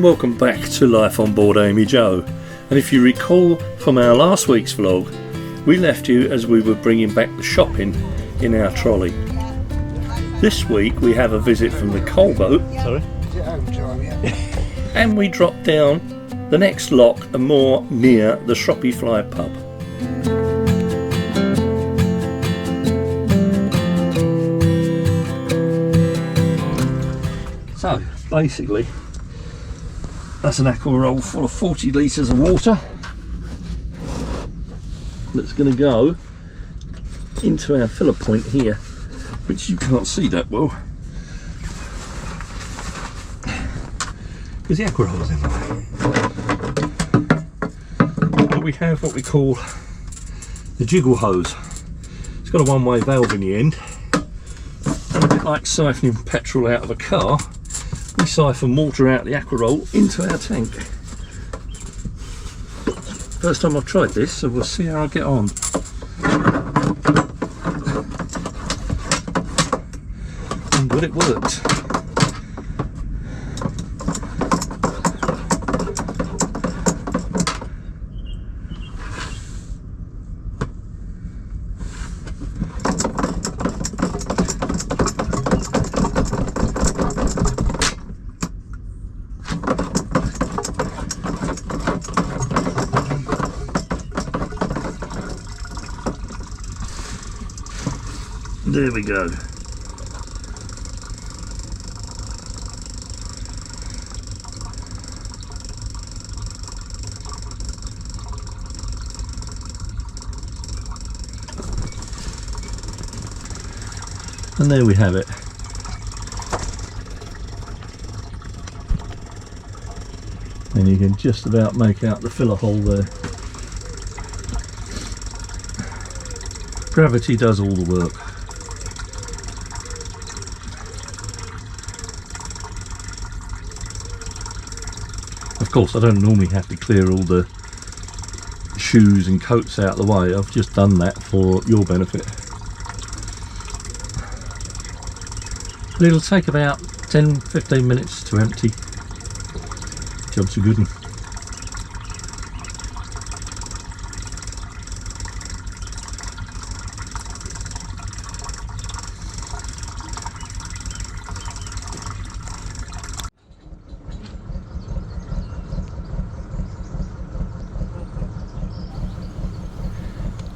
welcome back to Life on Board AmyJo. And if you recall from our last week's vlog, we left you as we were bringing back the shopping in our trolley. This week we have a visit from the Coalboat. Sorry? And we drop down the next lock and more near the Shroppy Fly pub. So basically that's an aqua roll full of 40 litres of water that's going to go into our filler point here, which you can't see that well because the aqua roll is in the way. But we have what we call the jiggle hose. It's got a one-way valve in the end, and a bit like siphoning petrol out of a car, we siphon water out the aqua roll into our tank. First time I've tried this, so we'll see how I get on. And good, it worked. There we go. And there we have it. And you can just about make out the filler hole there. Gravity does all the work. Of course, I don't normally have to clear all the shoes and coats out of the way. I've just done that for your benefit. But it'll take about 10-15 minutes to empty. Job's a good one.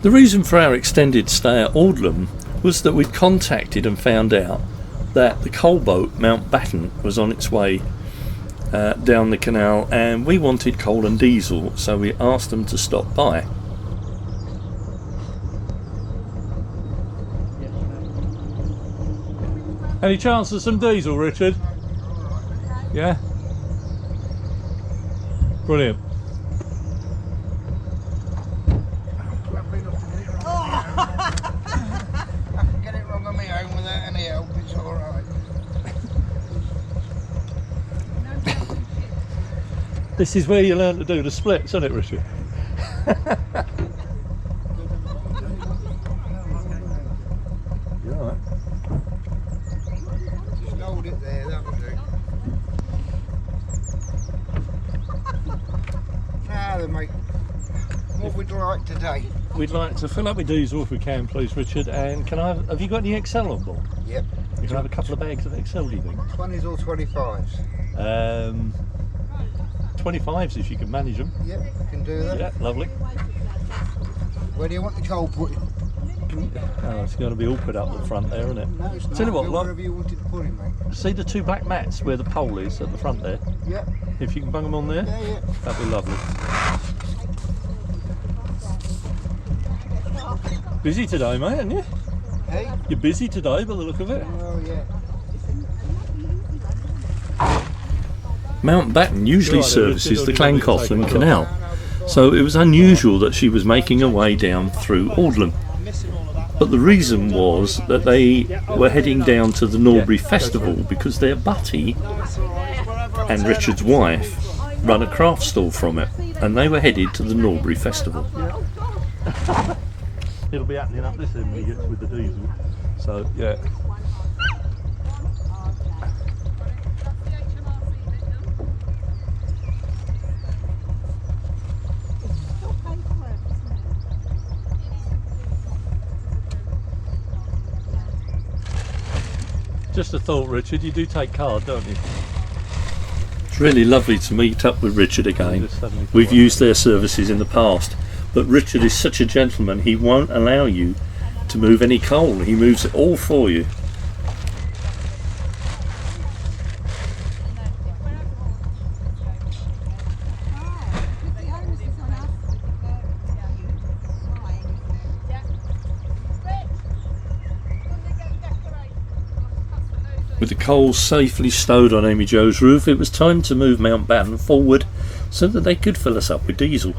The reason for our extended stay at Audlem was that we'd contacted and found out that the coalboat Mountbatten was on its way down the canal, and we wanted coal and diesel, so we asked them to stop by. Any chance of some diesel, Richard? Yeah? Brilliant. This is where you learn to do the splits, isn't it, Richard? You're all right. Just hold it there, that will do. Now then, mate, what would you like today? We'd like to fill up with diesel if we can, please, Richard. And can I have you got any XL on board? Yep. You can have a couple of bags of XL, do you think? 20s or 25s? 25s if you can manage them. Yep, I can do that. Yeah, lovely. Where do you want the coal put in? Oh, it's going to be all put up the front there, isn't it? No, it's not. Tell you what, wherever you wanted to put it, mate. See the two black mats where the pole is at the front there? Yep. If you can bung them on there? Yeah, yeah. That'd be lovely. Busy today, mate, aren't you? Hey? You're busy today by the look of it. Oh, yeah. Mountbatten usually services the Camcorder Canal, so it was unusual that she was making her way down through Audlem. But the reason was that they were heading down to the Norbury Festival because their butty and Richard's wife run a craft stall from it, and they were headed to the Norbury Festival. It'll be happening up this end when you get with the diesel, so yeah. Just a thought, Richard, you do take card, don't you? It's really lovely to meet up with Richard again. We've used their services in the past, but Richard is such a gentleman, he won't allow you to move any coal. He moves it all for you. With the coal safely stowed on AmyJo's roof, it was time to move Mountbatten forward so that they could fill us up with diesel.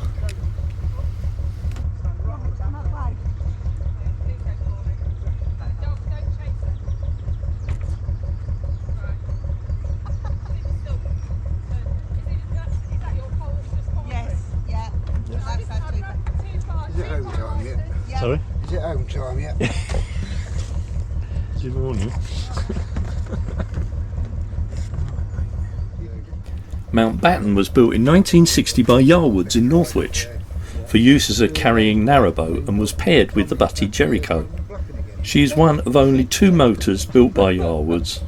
Sorry? Is it home time yet? Good morning. Mountbatten was built in 1960 by Yarwoods in Northwich for use as a carrying narrowboat and was paired with the Butty Jericho. She is one of only 2 motors built by Yarwoods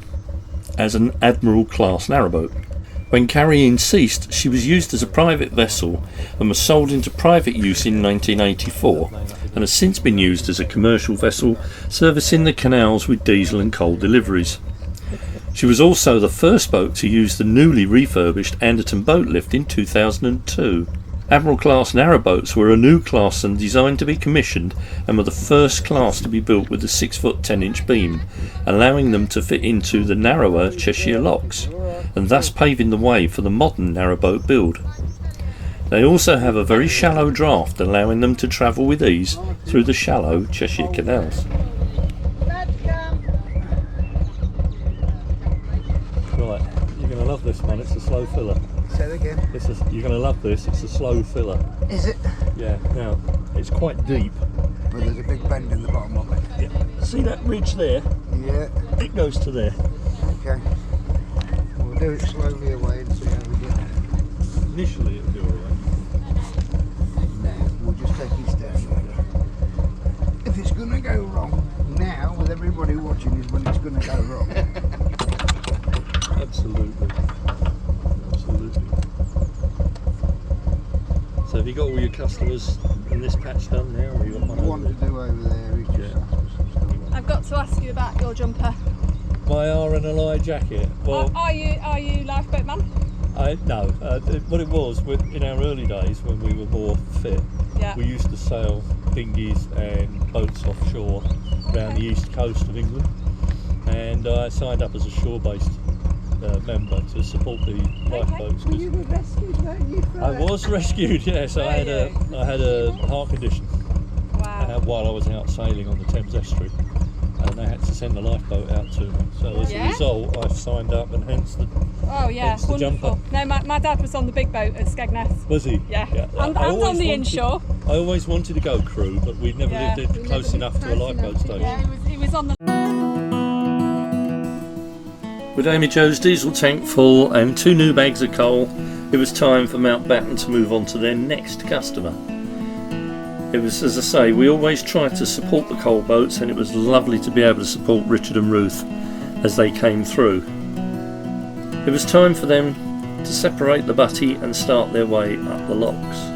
as an Admiral class narrowboat. When carrying ceased, she was used as a private vessel and was sold into private use in 1984 and has since been used as a commercial vessel servicing the canals with diesel and coal deliveries. She was also the first boat to use the newly refurbished Anderton boat lift in 2002. Admiral class narrowboats were a new class and designed to be commissioned and were the first class to be built with a 6-foot 10-inch beam, allowing them to fit into the narrower Cheshire locks and thus paving the way for the modern narrowboat build. They also have a very shallow draft, allowing them to travel with ease through the shallow Cheshire canals. Right, you're going to love this one, it's a slow filler. Say that again. You're going to love this, it's a slow filler. Is it? Yeah, now, it's quite deep. But there's a big bend in the bottom of it. Yeah. See that ridge there? Yeah. It goes to there. Okay. We'll do it slowly away and see how we get on. Initially it'll do alright. Now, we'll just take it step. If it's going to go wrong, now, with everybody watching, is when it's going to go wrong. Absolutely. Absolutely. So have you got all your customers in this patch done now? Or you got one to do over there. I've got to ask you about your jumper. My R&LI jacket. Well, are you lifeboat man? No. What it was, in our early days when we were more fit, we used to sail dinghies and boats offshore around the east coast of England, and I signed up as a shore-based member to support the lifeboats. You were rescued, weren't you? I was rescued, yes. I had a heart condition while I was out sailing on the Thames estuary, and they had to send the lifeboat out to me. So as a result, I've signed up, and hence the wonderful jumper. No, my dad was on the big boat at Skegness. Was he? Yeah. And on the inshore. I always wanted to go crew, but we'd never lived it close enough to a lifeboat station. Yeah, he was on the... With AmyJo's diesel tank full and 2 new bags of coal, it was time for Mountbatten to move on to their next customer. It was, as I say, we always tried to support the coal boats, and it was lovely to be able to support Richard and Ruth as they came through. It was time for them to separate the butty and start their way up the locks.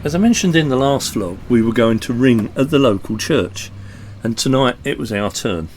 As I mentioned in the last vlog, we were going to ring at the local church, and tonight it was our turn.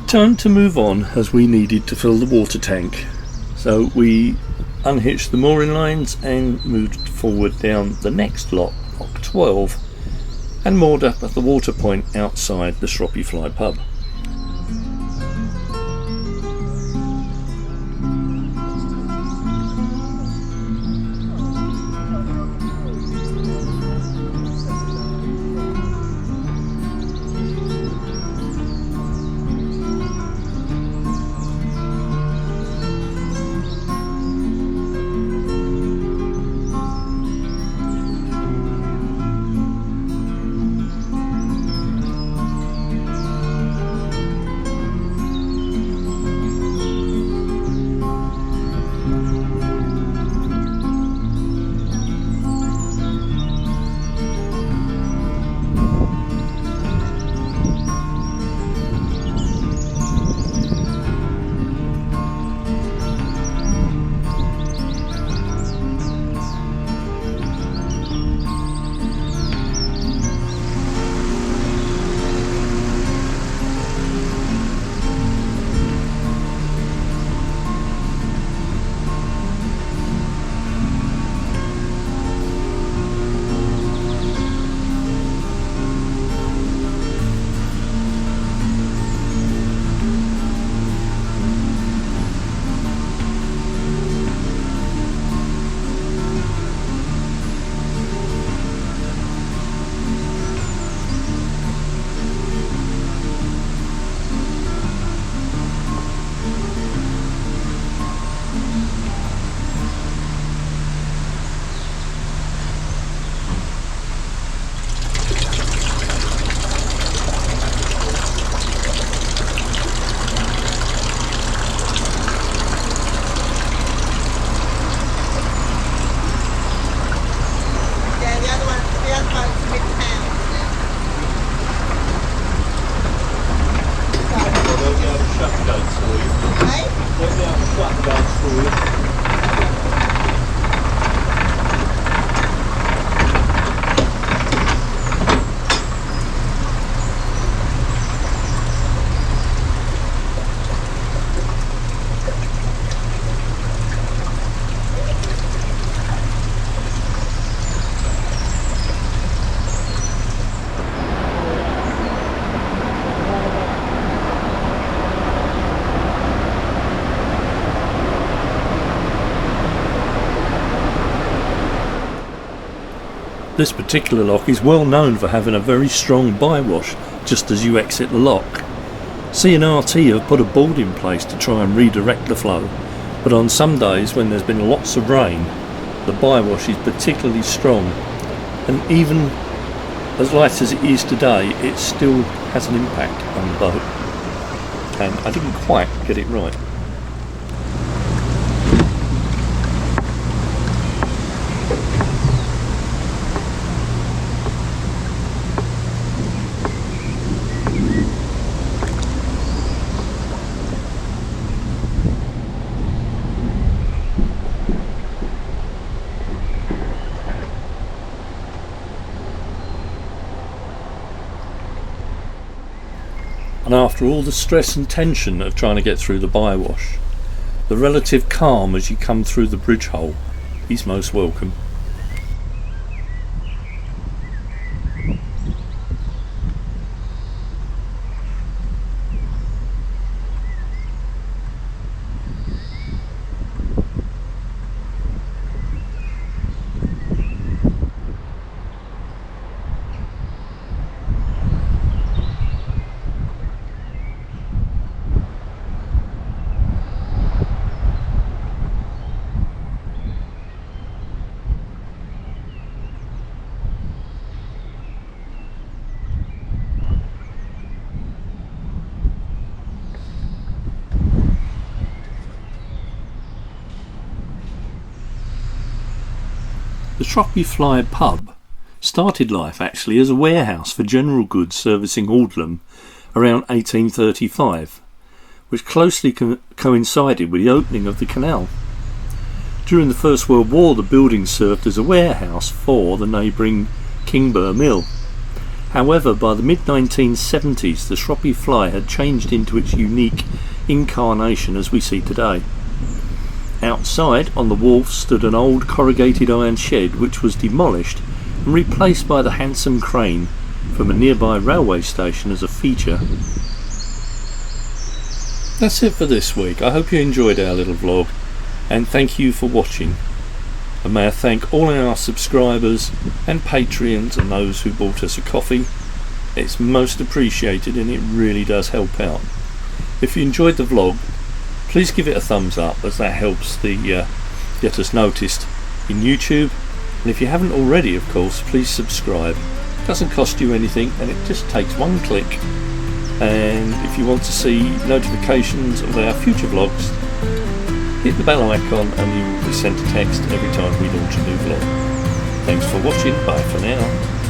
Time to move on, as we needed to fill the water tank, so we unhitched the mooring lines and moved forward down the next lock, lock 12, and moored up at the water point outside the Shroppy Fly pub. This particular lock is well known for having a very strong bywash just as you exit the lock. C&RT have put a board in place to try and redirect the flow, but on some days when there's been lots of rain, the bywash is particularly strong, and even as light as it is today, it still has an impact on the boat, and I didn't quite get it right. And after all the stress and tension of trying to get through the bywash, the relative calm as you come through the bridge hole is most welcome. Shroppy Fly pub started life actually as a warehouse for general goods servicing Audlem around 1835, which closely coincided with the opening of the canal. During the First World War, the building served as a warehouse for the neighbouring Kingburr Mill. However, by the mid-1970s, the Shroppy Fly had changed into its unique incarnation as we see today. Outside, on the wharf, stood an old corrugated iron shed which was demolished and replaced by the handsome crane from a nearby railway station as a feature. That's it for this week. I hope you enjoyed our little vlog, and thank you for watching. And may I thank all our subscribers and Patreons and those who bought us a coffee. It's most appreciated and it really does help out. If you enjoyed the vlog, please give it a thumbs up, as that helps the get us noticed in YouTube. And if you haven't already, of course, please subscribe. It doesn't cost you anything and it just takes one click. And if you want to see notifications of our future vlogs, hit the bell icon and you will be sent a text every time we launch a new vlog. Thanks for watching, bye for now.